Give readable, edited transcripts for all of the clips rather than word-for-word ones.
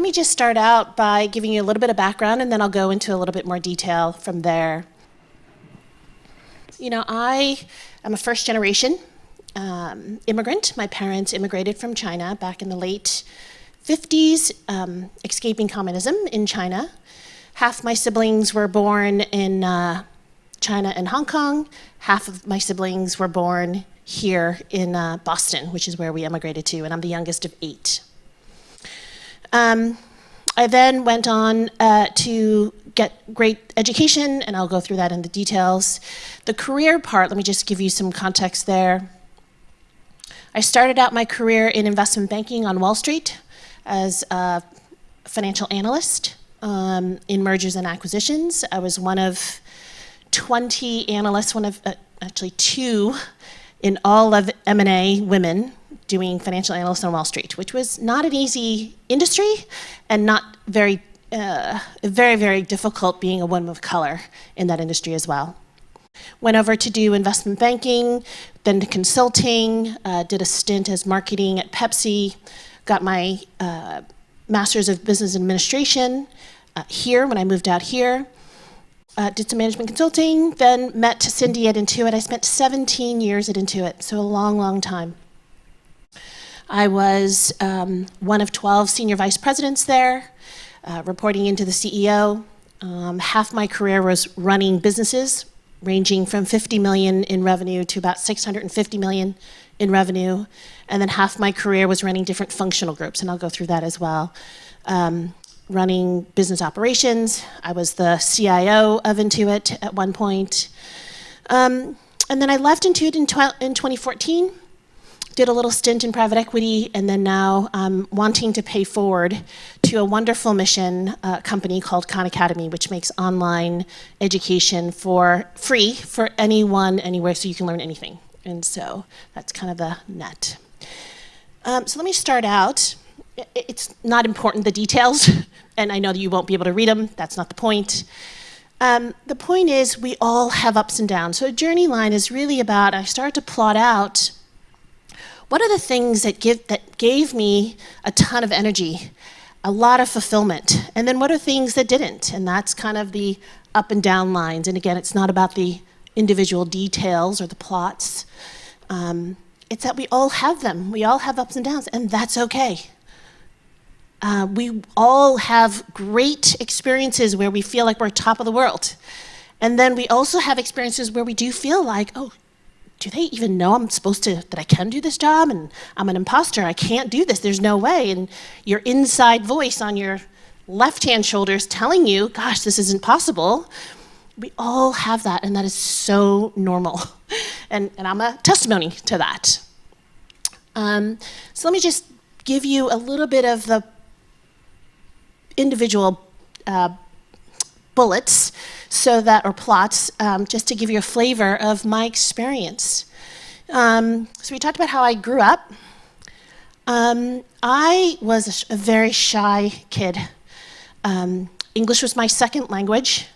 let me just start out by giving you a little bit of background, and then I'll go into a little bit more detail from there. I am a first-generation immigrant. My parents immigrated from China back in the late 50s, escaping communism in China. Half my siblings were born in China and Hong Kong. Half of my siblings were born here in Boston, which is where we emigrated to, and I'm the youngest of 8. I then went on to get great education, and I'll go through that in the details. The career part, let me just give you some context there. I started out my career in investment banking on Wall Street as a financial analyst in mergers and acquisitions. I was one of 20 analysts, actually 2 in all of M&A women doing financial analysts on Wall Street, which was not an easy industry and not very, very difficult being a woman of color in that industry as well. Went over to do investment banking, then to consulting, did a stint as marketing at Pepsi, got my Master's of Business Administration here when I moved out here. Did some management consulting, then met Cindy at Intuit. I spent 17 years at Intuit, so a long time. I was one of 12 senior vice presidents there, reporting into the CEO. Half my career was running businesses, ranging from 50 million in revenue to about 650 million in revenue. And then half my career was running different functional groups, and I'll go through that as well. Running business operations. I was the CIO of Intuit at one point. And then I left Intuit in 2014, did a little stint in private equity, and then now I'm wanting to pay forward to a wonderful mission company called Khan Academy, which makes online education for free for anyone, anywhere, so you can learn anything. And so that's kind of the net. So let me start out. It's not important, the details, and I know that you won't be able to read them. That's not the point. The point is we all have ups and downs. So a journey line is really about, I started to plot out what are the things that gave me a ton of energy, a lot of fulfillment, and then what are things that didn't? And that's kind of the up and down lines. And again, it's not about the individual details or the plots. It's that we all have them. We all have ups and downs, and that's okay. We all have great experiences where we feel like we're top of the world. And then we also have experiences where we do feel like, oh, do they even know that I can do this job? And I'm an imposter, I can't do this, there's no way. And your inside voice on your left-hand shoulder is telling you, gosh, this isn't possible. We all have that, and that is so normal. And I'm a testimony to that. So let me just give you a little bit of the individual bullets or plots, just to give you a flavor of my experience. So we talked about how I grew up. I was a very shy kid. English was my second language.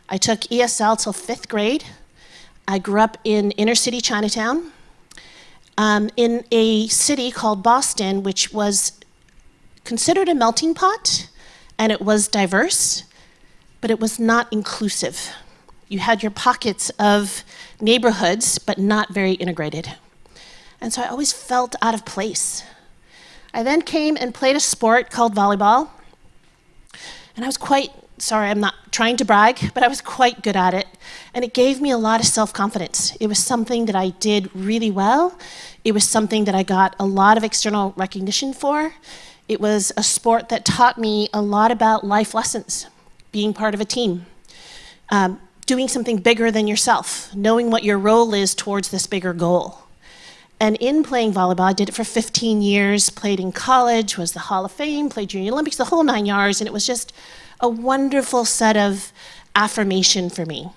I took ESL till 5th grade. I grew up in inner city Chinatown, in a city called Boston, which was considered a melting pot, and it was diverse, but it was not inclusive. You had your pockets of neighborhoods, but not very integrated. And so I always felt out of place. I then came and played a sport called volleyball, and I was sorry, I'm not trying to brag, but I was quite good at it, and it gave me a lot of self-confidence. It was something that I did really well. It was something that I got a lot of external recognition for. It was a sport that taught me a lot about life lessons, being part of a team, doing something bigger than yourself, knowing what your role is towards this bigger goal. And in playing volleyball, I did it for 15 years, played in college, was the Hall of Fame, played Junior Olympics, the whole 9 yards, and it was just a wonderful set of affirmation for me.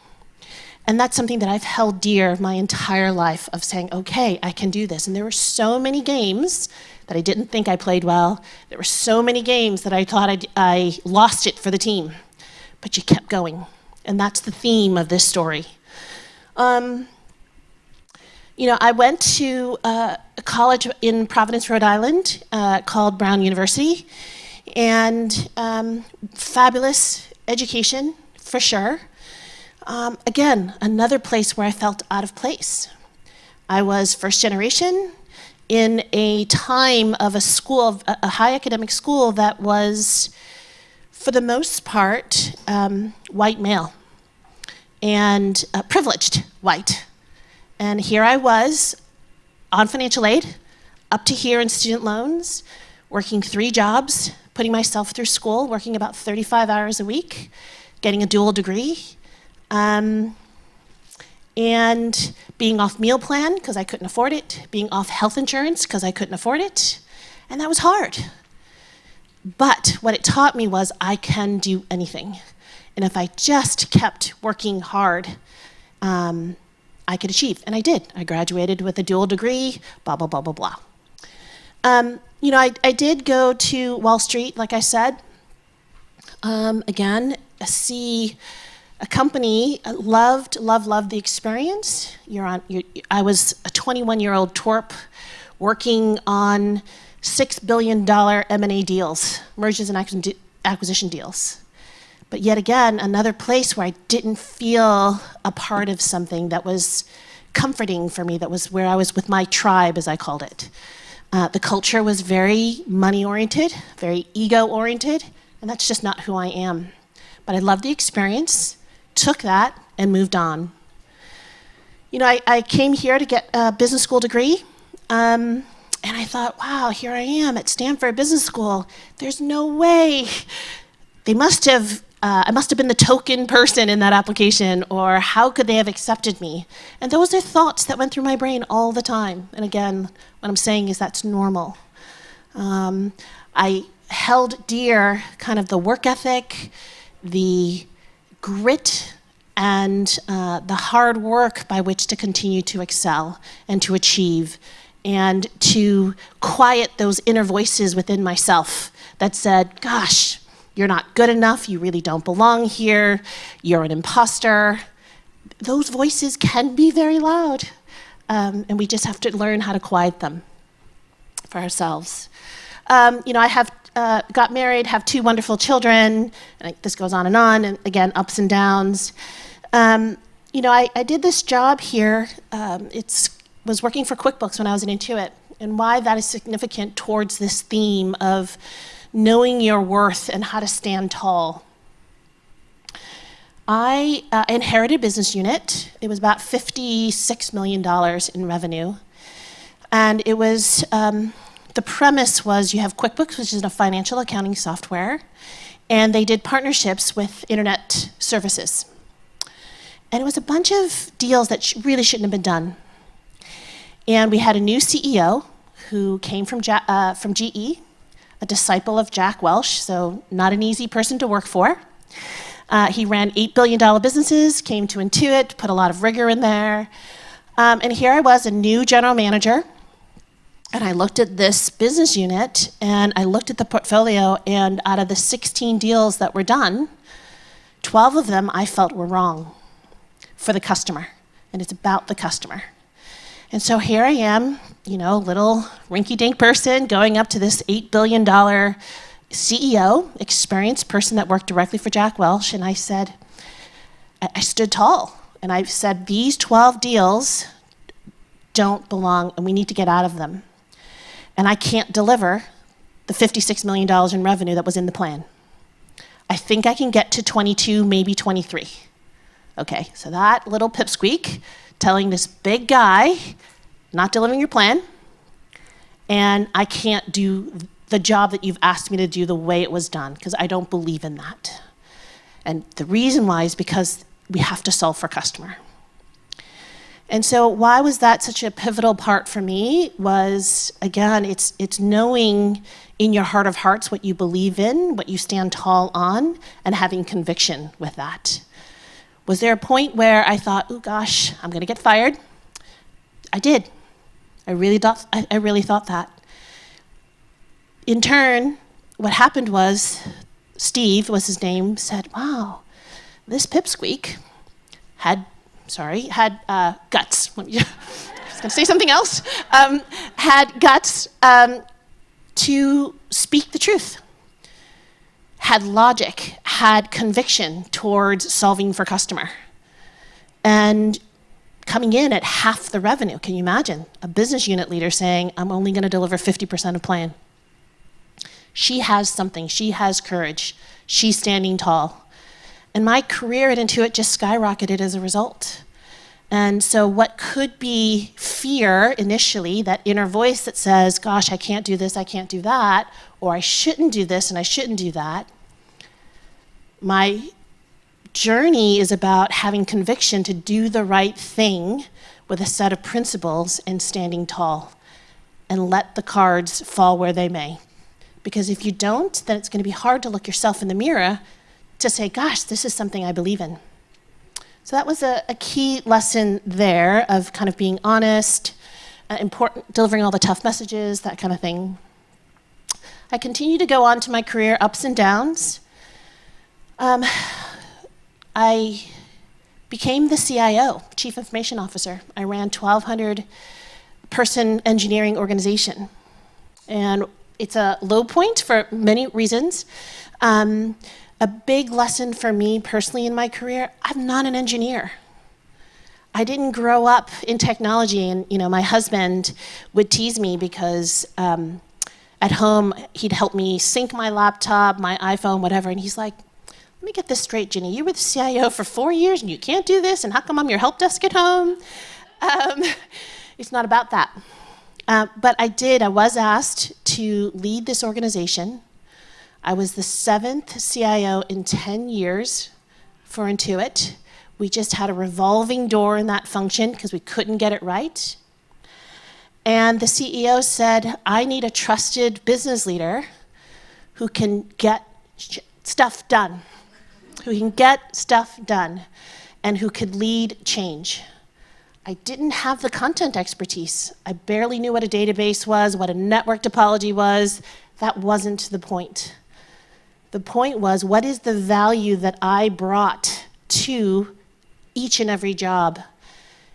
And that's something that I've held dear my entire life, of saying, okay, I can do this. And there were so many games that I didn't think I played well. There were so many games that I thought I lost it for the team. But you kept going. And that's the theme of this story. I went to a college in Providence, Rhode Island, called Brown University. and fabulous education, for sure. Again, another place where I felt out of place. I was first generation in a time of a school, a high academic school that was, for the most part, white male and privileged white. And here I was on financial aid, up to here in student loans, working 3 jobs, putting myself through school, working about 35 hours a week, getting a dual degree, and being off meal plan because I couldn't afford it, being off health insurance because I couldn't afford it, and that was hard. But what it taught me was I can do anything. And if I just kept working hard, I could achieve, and I did. I graduated with a dual degree, blah, blah, blah, blah, blah. I did go to Wall Street, like I said. Again, see a company, loved the experience. I was a 21-year-old twerp working on $6 billion M&A deals, mergers and acquisition deals. But yet again, another place where I didn't feel a part of something that was comforting for me, that was where I was with my tribe, as I called it. The culture was very money-oriented, very ego-oriented, and that's just not who I am. But I loved the experience, took that, and moved on. I came here to get a business school degree, and I thought, wow, here I am at Stanford Business School. There's no way. I must have been the token person in that application, or how could they have accepted me? And those are thoughts that went through my brain all the time. And again, what I'm saying is that's normal. I held dear kind of the work ethic, the grit, and the hard work by which to continue to excel and to achieve, and to quiet those inner voices within myself that said, gosh, you're not good enough, you really don't belong here, you're an imposter. Those voices can be very loud, and we just have to learn how to quiet them for ourselves. I have got married, have 2 wonderful children, and this goes on, and again, ups and downs. I did this job here, was working for QuickBooks when I was an Intuit, and why that is significant towards this theme of knowing your worth and how to stand tall. I inherited a business unit. It was about $56 million in revenue. And it was, the premise was you have QuickBooks, which is a financial accounting software, and they did partnerships with internet services. And it was a bunch of deals that really shouldn't have been done. And we had a new CEO who came from GE, a disciple of Jack Welch, so not an easy person to work for. He ran $8 billion businesses, came to Intuit, put a lot of rigor in there. And here I was, a new general manager, and I looked at this business unit, and I looked at the portfolio, and out of the 16 deals that were done, 12 of them I felt were wrong for the customer, and it's about the customer. And so here I am, little rinky-dink person going up to this $8 billion CEO, experienced person that worked directly for Jack Welch, and I said, I stood tall, and I said, these 12 deals don't belong, and we need to get out of them. And I can't deliver the $56 million in revenue that was in the plan. I think I can get to 22, maybe 23. Okay, so that little pipsqueak telling this big guy, not delivering your plan, and I can't do the job that you've asked me to do the way it was done, because I don't believe in that. And the reason why is because we have to solve for customer. And so why was that such a pivotal part for me was, again, it's knowing in your heart of hearts what you believe in, what you stand tall on, and having conviction with that. Was there a point where I thought, oh gosh, I'm gonna get fired? I did. I really thought that. In turn, what happened was, Steve was his name, said, wow, this pipsqueak had guts. I was gonna say something else. Had guts to speak the truth. had logic, had conviction towards solving for customer. And coming in at half the revenue, can you imagine? A business unit leader saying, I'm only going to deliver 50% of plan. She has something, she has courage, she's standing tall. And my career at Intuit just skyrocketed as a result. And so what could be fear initially, that inner voice that says, gosh, I can't do this, I can't do that, or I shouldn't do this and I shouldn't do that. My journey is about having conviction to do the right thing with a set of principles and standing tall and let the cards fall where they may. Because if you don't, then it's going to be hard to look yourself in the mirror to say, gosh, this is something I believe in. So that was a key lesson there of kind of being honest, important, delivering all the tough messages, that kind of thing. I continue to go on to my career ups and downs. I became the CIO, Chief Information Officer. I ran 1,200 person engineering organization. And it's a low point for many reasons. A big lesson for me personally in my career, I'm not an engineer. I didn't grow up in technology, and my husband would tease me because at home he'd help me sync my laptop, my iPhone, whatever, and he's like, let me get this straight, Ginny, you were the CIO for 4 years and you can't do this, and how come I'm your help desk at home? It's not about that. But I was asked to lead this organization. I was the 7th CIO in 10 years for Intuit. We just had a revolving door in that function because we couldn't get it right. And the CEO said, I need a trusted business leader who can get stuff done, and who could lead change. I didn't have the content expertise. I barely knew what a database was, what a network topology was. That wasn't the point. The point was, what is the value that I brought to each and every job?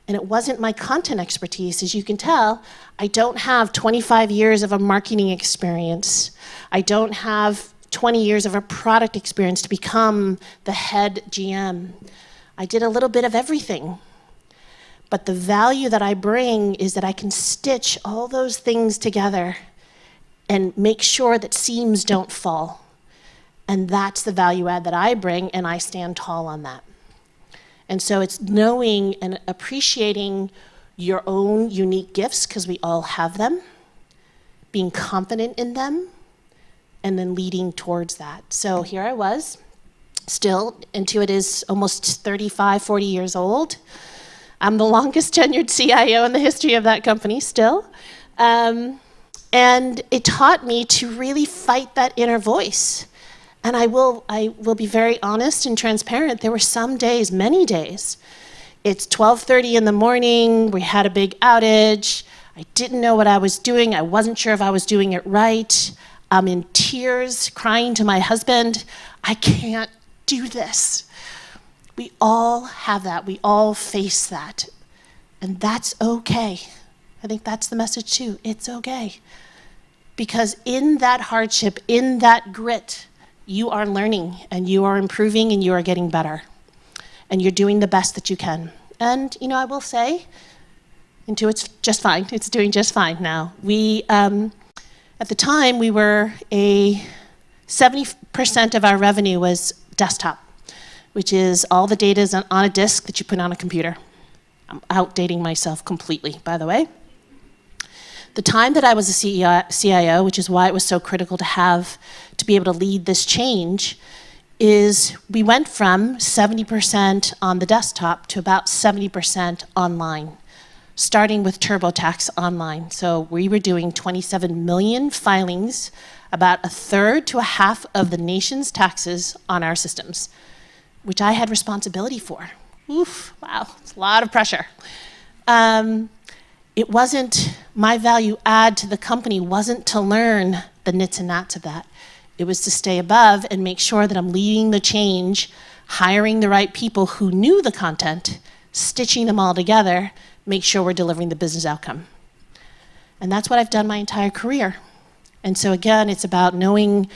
And it wasn't my content expertise. As you can tell, I don't have 25 years of a marketing experience. I don't have 20 years of a product experience to become the head GM. I did a little bit of everything. But the value that I bring is that I can stitch all those things together and make sure that seams don't fall. And that's the value add that I bring, and I stand tall on that. And so it's knowing and appreciating your own unique gifts, because we all have them, being confident in them, and then leading towards that. So here I was, still, Intuit is almost 35, 40 years old. I'm the longest tenured CIO in the history of that company still. And it taught me to really fight that inner voice. And I will be very honest and transparent. There were some days, many days, it's 12:30 in the morning, we had a big outage, I didn't know what I was doing, I wasn't sure if I was doing it right. I'm in tears, crying to my husband, I can't do this. We all have that, we all face that. And that's okay. I think that's the message too, it's okay. Because in that hardship, in that grit, you are learning and you are improving and you are getting better. And you're doing the best that you can. And I will say, Intuit's just fine. It's doing just fine now. We, at the time, we were 70% of our revenue was desktop, which is all the data is on a disk that you put on a computer. I'm outdating myself completely, by the way. The time that I was a CIO, which is why it was so critical to be able to lead this change, is we went from 70% on the desktop to about 70% online, starting with TurboTax Online. So we were doing 27 million filings, about a third to a half of the nation's taxes on our systems, which I had responsibility for. Oof, wow, it's a lot of pressure. It wasn't, my value add to the company wasn't to learn the nits and nats of that. It was to stay above and make sure that I'm leading the change, hiring the right people who knew the content, stitching them all together, make sure we're delivering the business outcome. And that's what I've done my entire career. And so again, it's about knowing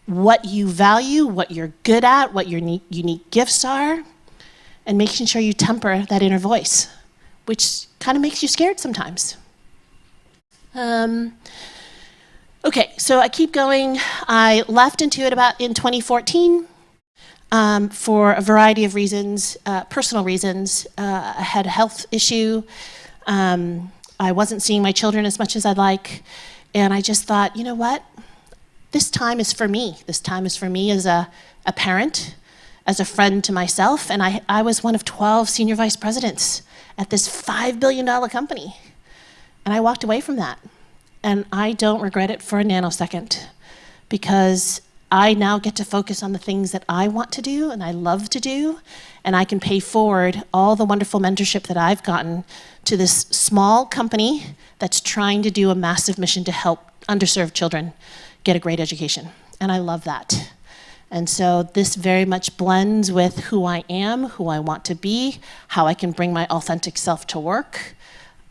what you value, what you're good at, what your unique gifts are, and making sure you temper that inner voice, which kind of makes you scared sometimes. Okay, so I keep going. I left Intuit in 2014 for a variety of reasons, personal reasons. I had a health issue. I wasn't seeing my children as much as I'd like. And I just thought, you know what? This time is for me. This time is for me as a parent, as a friend to myself. And I was one of 12 senior vice presidents at this $5 billion company. And I walked away from that. And I don't regret it for a nanosecond, because I now get to focus on the things that I want to do and I love to do, and I can pay forward all the wonderful mentorship that I've gotten to this small company that's trying to do a massive mission to help underserved children get a great education. And I love that. And so this very much blends with who I am, who I want to be, how I can bring my authentic self to work.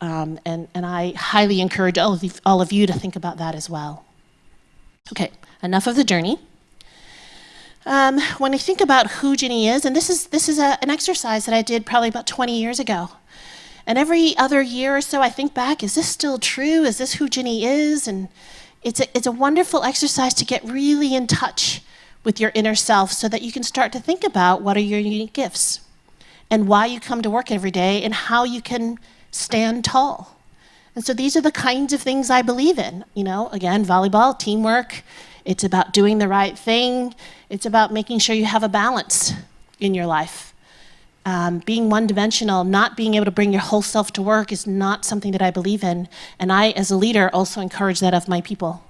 And I highly encourage all of you to think about that as well. Okay, enough of the journey. When I think about who Ginny is, and this is an exercise that I did probably about 20 years ago. And every other year or so I think back, is this still true? Is this who Ginny is? And it's a wonderful exercise to get really in touch with your inner self so that you can start to think about what are your unique gifts and why you come to work every day and how you can stand tall. And so these are the kinds of things I believe in. You know, again, volleyball, teamwork. It's about doing the right thing. It's about making sure you have a balance in your life. Being one-dimensional, not being able to bring your whole self to work is not something that I believe in. And I, as a leader, also encourage that of my people.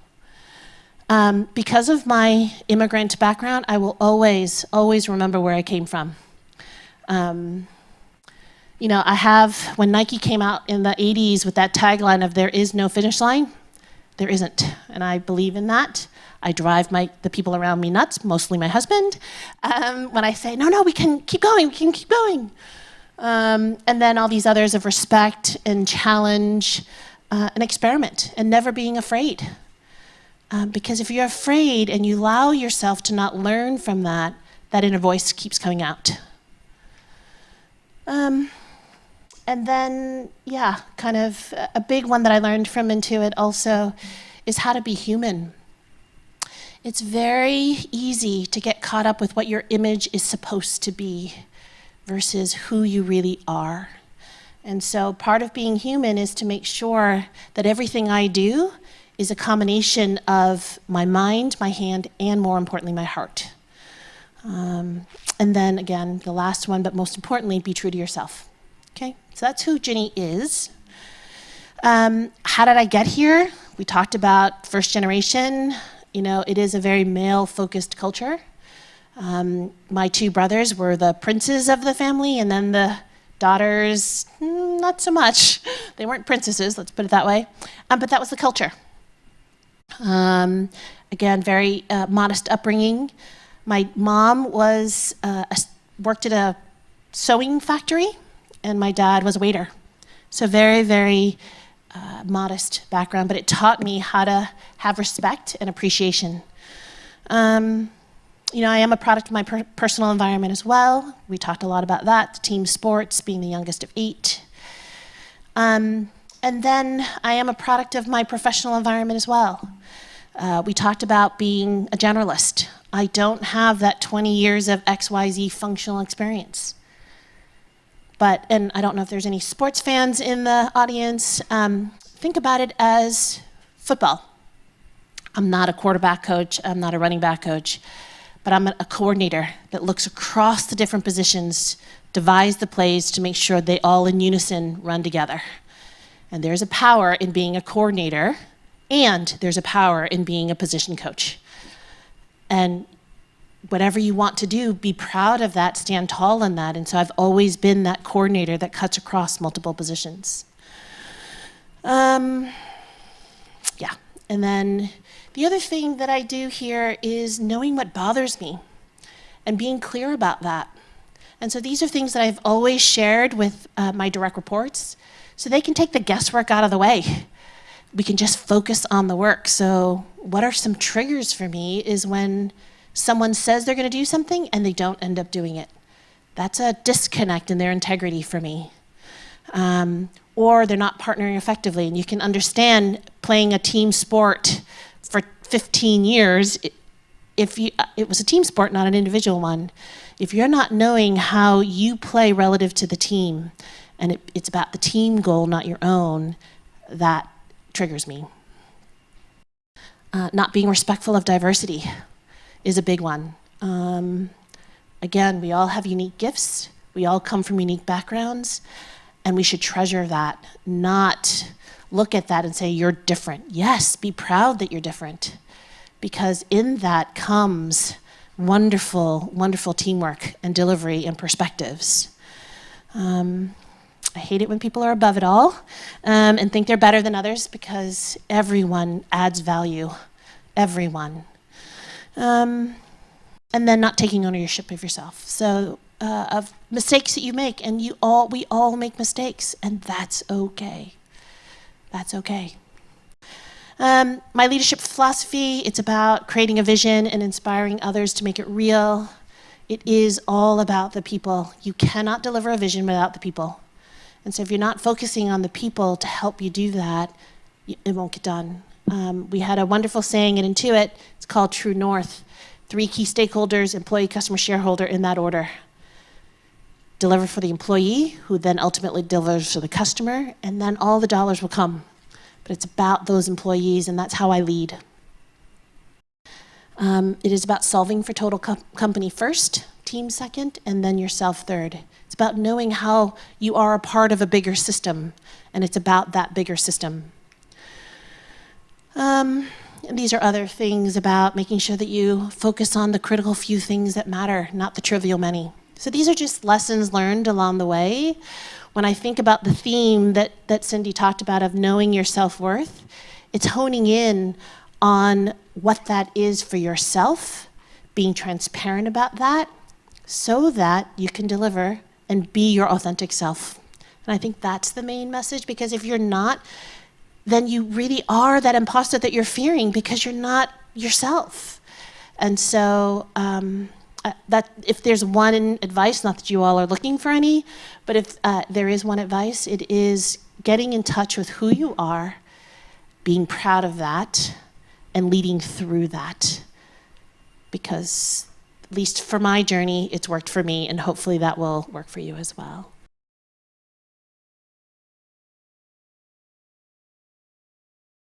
Because of my immigrant background, I will always remember where I came from. You know, when Nike came out in the 80s with that tagline of "there is no finish line," there isn't, and I believe in that. I drive the people around me nuts, mostly my husband, when I say, no, we can keep going, and then all these others of respect and challenge and experiment and never being afraid. Because if you're afraid and you allow yourself to not learn from that inner voice keeps coming out. And then, kind of a big one that I learned from Intuit also is how to be human. It's very easy to get caught up with what your image is supposed to be versus who you really are. And so part of being human is to make sure that everything I do is a combination of my mind, my hand, and more importantly, my heart. And then again, the last one, but most importantly, be true to yourself. Okay, so that's who Ginny is. How did I get here? We talked about first generation. You know, it is a very male-focused culture. My two brothers were the princes of the family, and then the daughters, not so much. They weren't princesses, let's put it that way. But that was the culture. Again, very modest upbringing. My mom worked at a sewing factory, and my dad was a waiter. So very, very modest background, but it taught me how to have respect and appreciation. You know, I am a product of my personal environment as well. We talked a lot about that, team sports, being the youngest of 8. And then I am a product of my professional environment as well. We talked about being a generalist. I don't have that 20 years of XYZ functional experience. And I don't know if there's any sports fans in the audience. Think about it as football. I'm not a quarterback coach, I'm not a running back coach, but I'm a coordinator that looks across the different positions, devise the plays to make sure they all in unison run together. And there's a power in being a coordinator, and there's a power in being a position coach. And whatever you want to do, be proud of that, stand tall in that. And so I've always been that coordinator that cuts across multiple positions. And then the other thing that I do here is knowing what bothers me and being clear about that. And so these are things that I've always shared with my direct reports so they can take the guesswork out of the way. we can just focus on the work. So what are some triggers for me is when someone says they're going to do something and they don't end up doing it. That's a disconnect in their integrity for me. Or they're not partnering effectively. And you can understand playing a team sport for 15 years, it was a team sport, not an individual one. If you're not knowing how you play relative to the team, and it's about the team goal, not your own, that triggers me. Not being respectful of diversity is a big one. Again, we all have unique gifts. We all come from unique backgrounds. And we should treasure that, not look at that and say, you're different. Yes, be proud that you're different. Because in that comes wonderful, wonderful teamwork and delivery and perspectives. I hate it when people are above it all and think they're better than others, because everyone adds value, everyone. And then not taking ownership of yourself. So of mistakes that you make, and we all make mistakes, and that's okay. That's okay. My leadership philosophy, it's about creating a vision and inspiring others to make it real. It is all about the people. You cannot deliver a vision without the people. And so if you're not focusing on the people to help you do that, it won't get done. We had a wonderful saying at Intuit, it's called True North. 3 key stakeholders: employee, customer, shareholder, in that order. Deliver for the employee, who then ultimately delivers for the customer, and then all the dollars will come. But it's about those employees, and that's how I lead. It is about solving for total company first, team second, and then yourself third. It's about knowing how you are a part of a bigger system, and it's about that bigger system. And these are other things about making sure that you focus on the critical few things that matter, not the trivial many. So these are just lessons learned along the way. When I think about the theme that Cindy talked about of knowing your self-worth, it's honing in on what that is for yourself, being transparent about that, so that you can deliver and be your authentic self. And I think that's the main message, because if you're not, then you really are that imposter that you're fearing, because you're not yourself. And so that if there's one advice, not that you all are looking for any, but if there is one advice, it is getting in touch with who you are, being proud of that, and leading through that. Because at least for my journey, it's worked for me, and hopefully that will work for you as well.